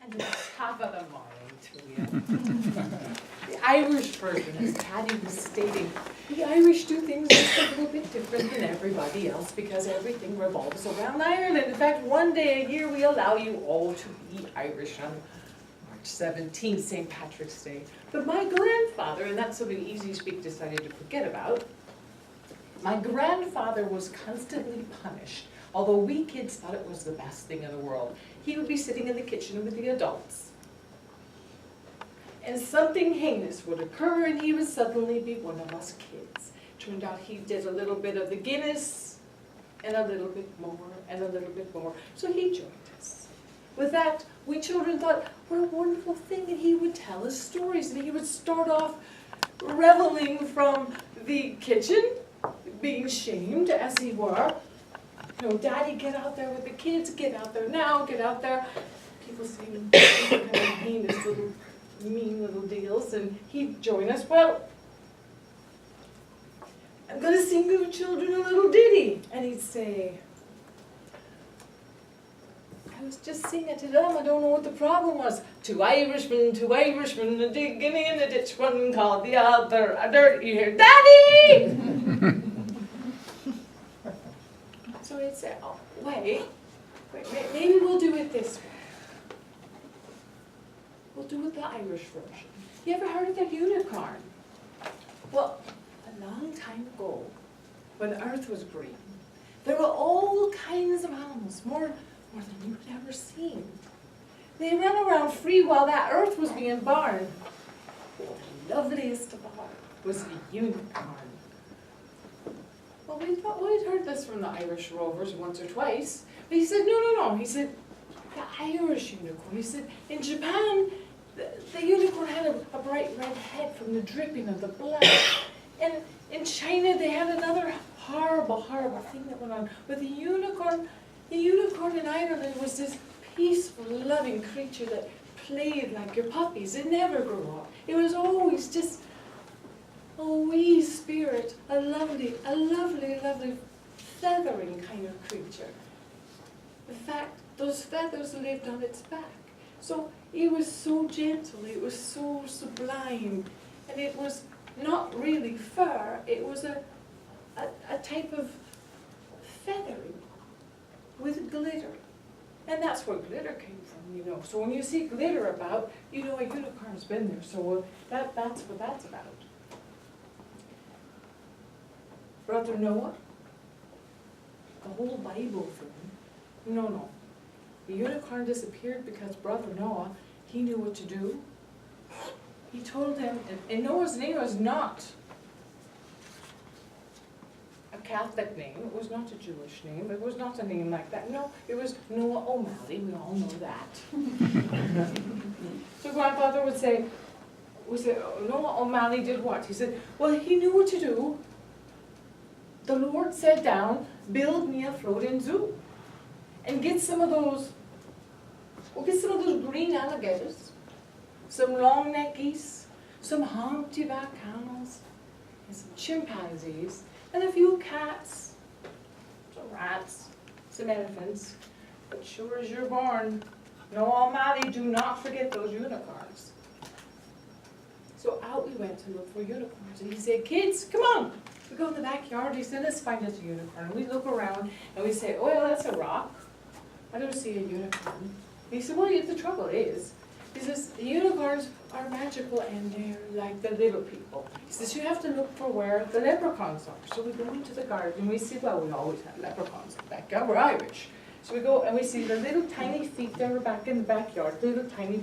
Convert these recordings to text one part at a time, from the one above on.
And top of the morning to you. The Irish version, as Patty was stating, the Irish do things just a little bit different than everybody else because everything revolves around Ireland. In fact, one day a year we allow you all to be Irish on March 17th, St. Patrick's Day. But my grandfather, and that's something Easy Speak decided to forget about, my grandfather was constantly punished. Although we kids thought it was the best thing in the world. He would be sitting in the kitchen with the adults. And something heinous would occur and he would suddenly be one of us kids. Turned out he did a little bit of the Guinness and a little bit more and a little bit more. So he joined us. With that, we children thought, what a wonderful thing. And he would tell us stories and he would start off reveling from the kitchen, being shamed as he were. You know, Daddy, get out there with the kids, get out there now, get out there. People saying kind of heinous little, mean little deals, and he'd join us. Well, I'm going to sing you children a little ditty. And he'd say, I was just singing to them, I don't know what the problem was. Two Irishmen, a digging in a ditch, one called the other a dirty. You hear, Daddy! So he'd say, oh, wait, maybe we'll do it this way. We'll do it the Irish version. You ever heard of the unicorn? Well, a long time ago, when the earth was green, there were all kinds of animals, more than you'd ever seen. They ran around free while that earth was being born. The loveliest of all was the unicorn. Well, we'd heard this from the Irish rovers once or twice. But he said, no. He said, the Irish unicorn. He said, in Japan, the unicorn had a bright red head from the dripping of the blood. And in China, they had another horrible thing that went on. But the unicorn in Ireland was this peaceful, loving creature that played like your puppies. It never grew up. It was always just a wee spirit, a lovely, feathering kind of creature. In fact, those feathers lived on its back. So it was so gentle, it was so sublime, and it was not really fur, it was a type of feathering with glitter. And that's where glitter came from, you know. So when you see glitter about, you know a unicorn's been there. So that's what that's about. Brother Noah, the whole Bible thing, no. The unicorn disappeared because Brother Noah, he knew what to do. He told him, and Noah's name was not a Catholic name, it was not a Jewish name, it was not a name like that. No, it was Noah O'Malley, we all know that. So Grandfather would say, Noah O'Malley did what? He said, well, he knew what to do. The Lord said down, build me a floating zoo. And get some of those green alligators, some long-necked geese, some humpty-back camels, and some chimpanzees, and a few cats, some rats, some elephants. But sure as you're born, Noah O'Malley, do not forget those unicorns. So out we went to look for unicorns. And he said, kids, come on. We go in the backyard, he said, let's find us a unicorn. And we look around and we say, oh, well, that's a rock. I don't see a unicorn. He said, well, the trouble is, he says, the unicorns are magical and they're like the little people. He says, you have to look for where the leprechauns are. So we go into the garden and we see, well, we always have leprechauns in the backyard, we're Irish. So we go and we see the little tiny feet that were back in the backyard, little tiny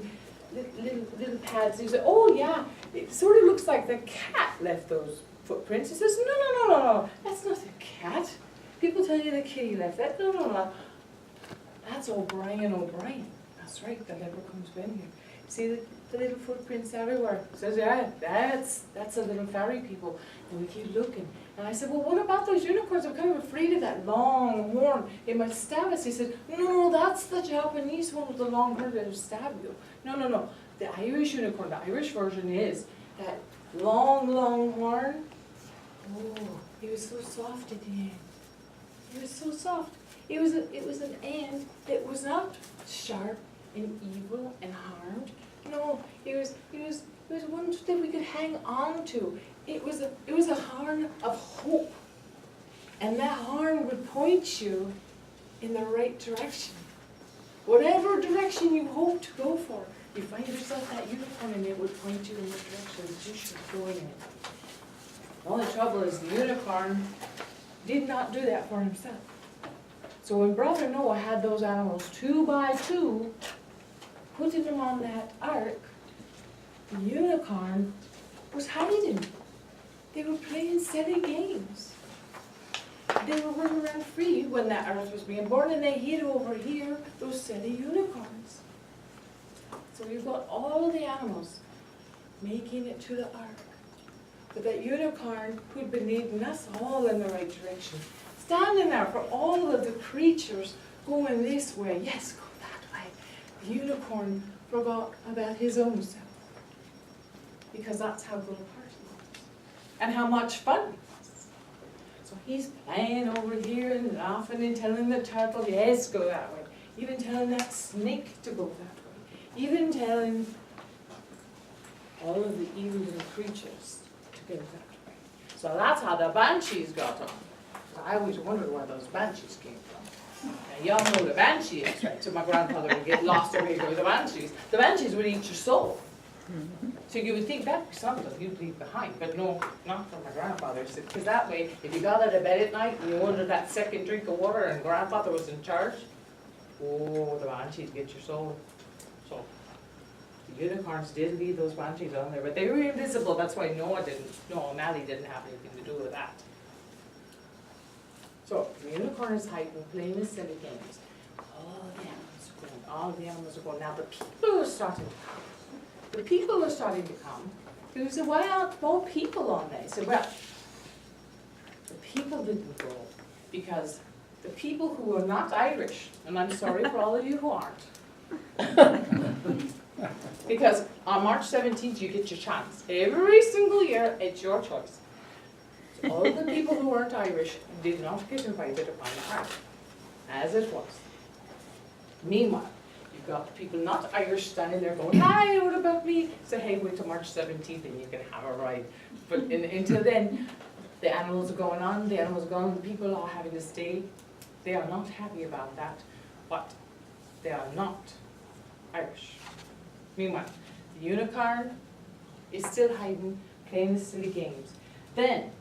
little pads. He said, oh yeah, it sort of looks like the cat left those footprints. He says, no, that's not the cat. People tell you the kitty left that. No. That's O'Brien. That's right, the leprechaun's been here. See the little footprints everywhere. He says, yeah, that's the little fairy people. And we keep looking. And I said, well, what about those unicorns? I'm kind of afraid of that long horn. It might stab us. He said, no, that's the Japanese one with the long horn that will stab you. No. The Irish unicorn, the Irish version is that long horn. Oh, he was so soft at the end. He was so soft. It was an end that was not sharp. and evil and harmed. No, it was one that we could hang on to. It was a horn of hope. And that horn would point you in the right direction. Whatever direction you hope to go for, you find yourself that unicorn and it would point you in the direction that you should go in. The only trouble is the unicorn did not do that for himself. So when Brother Noah had those animals 2 by 2, putting them on that ark, the unicorn was hiding. They were playing silly games. They were running around free when that earth was being born, and they hid over here those silly unicorns. So you've got all the animals making it to the ark. But that unicorn who'd been leading us all in the right direction, standing there for all of the creatures going this way, yes, go that way. The unicorn forgot about his own self. Because that's how good a part he was. And how much fun it was. So he's playing over here and laughing and telling the turtle, yes, go that way. Even telling that snake to go that way. Even telling all of the evil little creatures to go that way. So that's how the banshees got on. I always wondered where those banshees came from. Now, y'all know the banshee is, right? So my grandfather would get lost over here with the banshees. The banshees would eat your soul. So you would think that'd be something you'd leave behind, but no, not for my grandfather. Because that way, if you got out of bed at night and you wanted that second drink of water and grandfather was in charge, oh, the banshees get your soul. So the unicorns did leave those banshees on there, but they were invisible. That's why Noah Mally didn't have anything to do with that. So the unicorn is hiding, playing his silly games. All the animals are going. All the animals are going. Now the people are starting to come. The people are starting to come. He said, why aren't more people on there? He said, well, the people didn't go because the people who are not Irish, and I'm sorry for all of you who aren't, because on March 17th you get your chance. Every single year, it's your choice. So all the people who weren't Irish did not get invited upon the ark, as it was. Meanwhile, you've got the people not Irish standing there going, hi, what about me? Say, hey, wait till March 17th and you can have a ride. But until then, the animals are going on, the people are having to stay. They are not happy about that, but they are not Irish. Meanwhile, the unicorn is still hiding, playing the silly games. Then,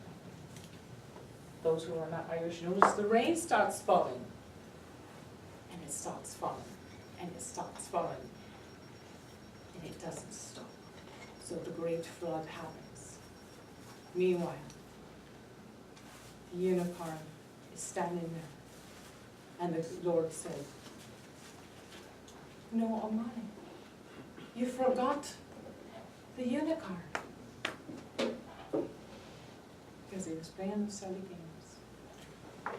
those who are not Irish notice the rain starts falling. And it starts falling. And it starts falling, and it doesn't stop. So the great flood happens. Meanwhile, the unicorn is standing there, and the Lord said, no, Almighty, you forgot the unicorn. Because he was playing the silly games.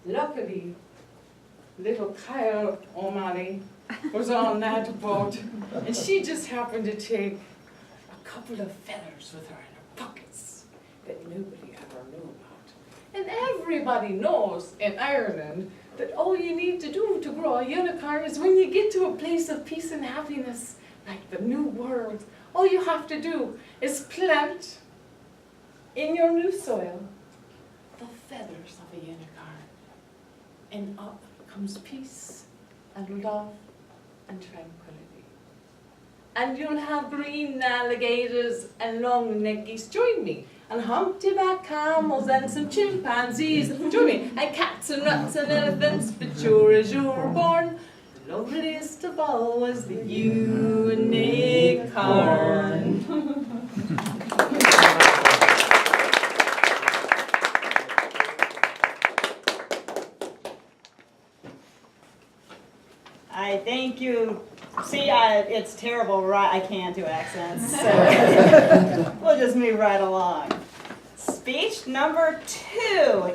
Luckily, little Kyle O'Malley was on that boat, and she just happened to take a couple of feathers with her in her pockets that nobody ever knew about. And everybody knows in Ireland that all you need to do to grow a unicorn is when you get to a place of peace and happiness, like the new world, all you have to do is plant in your new soil the feathers of a unicorn, and up comes peace and love and tranquility. And you'll have green alligators and long-necked geese. Join me. And humpty-back camels and some chimpanzees. Join me. And cats and rats and elephants. But sure as you're born, the loveliest of all was the unicorn. I thank you. See, it's terrible. I can't do accents, so we'll just move right along. Speech number 2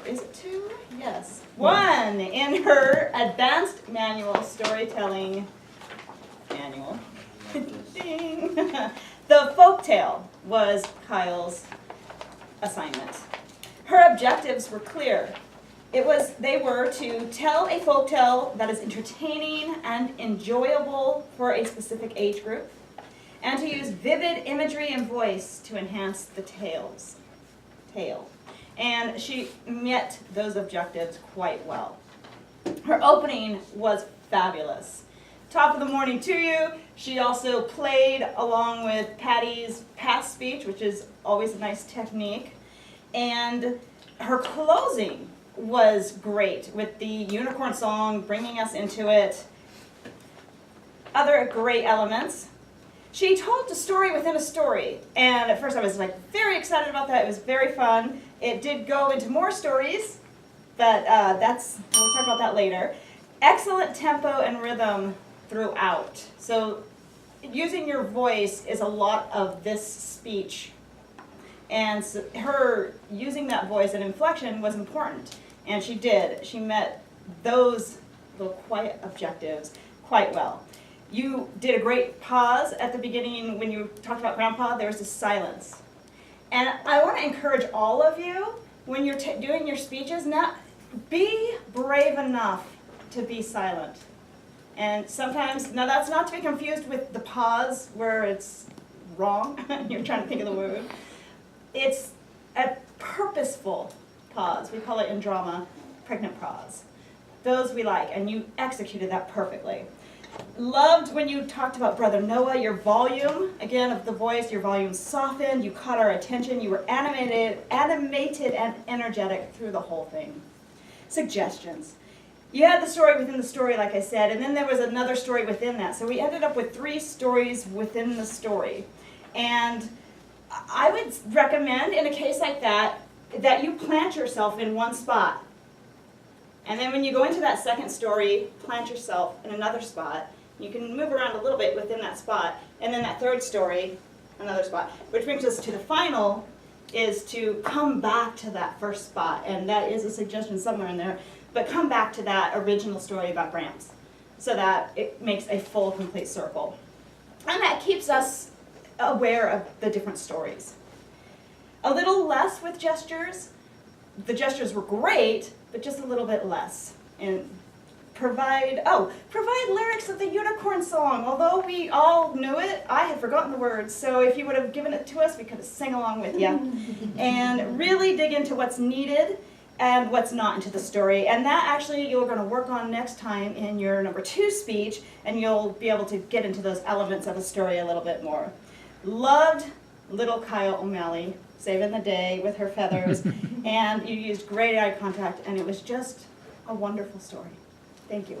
is it 2? Yes. 1 in her advanced manual storytelling manual. Ding. The folktale was Kyle's assignment. Her objectives were clear. They were to tell a folktale that is entertaining and enjoyable for a specific age group, and to use vivid imagery and voice to enhance the tale. And she met those objectives quite well. Her opening was fabulous. Top of the morning to you. She also played along with Patty's past speech, which is always a nice technique. And her closing was great with the unicorn song, bringing us into it. Other great elements. She told the story within a story, and at first I was very excited about that. It was very fun. It did go into more stories, but we'll talk about that later. Excellent tempo and rhythm throughout. So using your voice is a lot of this speech, and so her using that voice and inflection was important, and she did. She met those little quiet objectives quite well. You did a great pause at the beginning when you talked about Grandpa. There was a silence. And I want to encourage all of you, when you're doing your speeches, be brave enough to be silent. And sometimes, now that's not to be confused with the pause where it's wrong, you're trying to think of the word. It's a purposeful pause. We call it in drama, pregnant pause. Those we like, and you executed that perfectly. Loved when you talked about Brother Noah, your volume, again, of the voice, your volume softened, you caught our attention, you were animated and energetic through the whole thing. Suggestions. You had the story within the story, like I said, and then there was another story within that. So we ended up with 3 stories within the story. And I would recommend, in a case like that, that you plant yourself in one spot. And then when you go into that second story, plant yourself in another spot. You can move around a little bit within that spot. And then that third story, another spot. Which brings us to the final, is to come back to that first spot. And that is a suggestion somewhere in there. But come back to that original story about Brahms, so that it makes a full, complete circle. And that keeps us aware of the different stories. A little less with gestures. The gestures were great, but just a little bit less. And provide lyrics of the unicorn song. Although we all knew it, I had forgotten the words. So if you would have given it to us, we could have sang along with you. And really dig into what's needed and what's not into the story. And that actually you're going to work on next time in your number 2 speech, and you'll be able to get into those elements of a story a little bit more. Loved little Kyle O'Malley saving the day with her feathers, and you used great eye contact, and it was just a wonderful story. Thank you.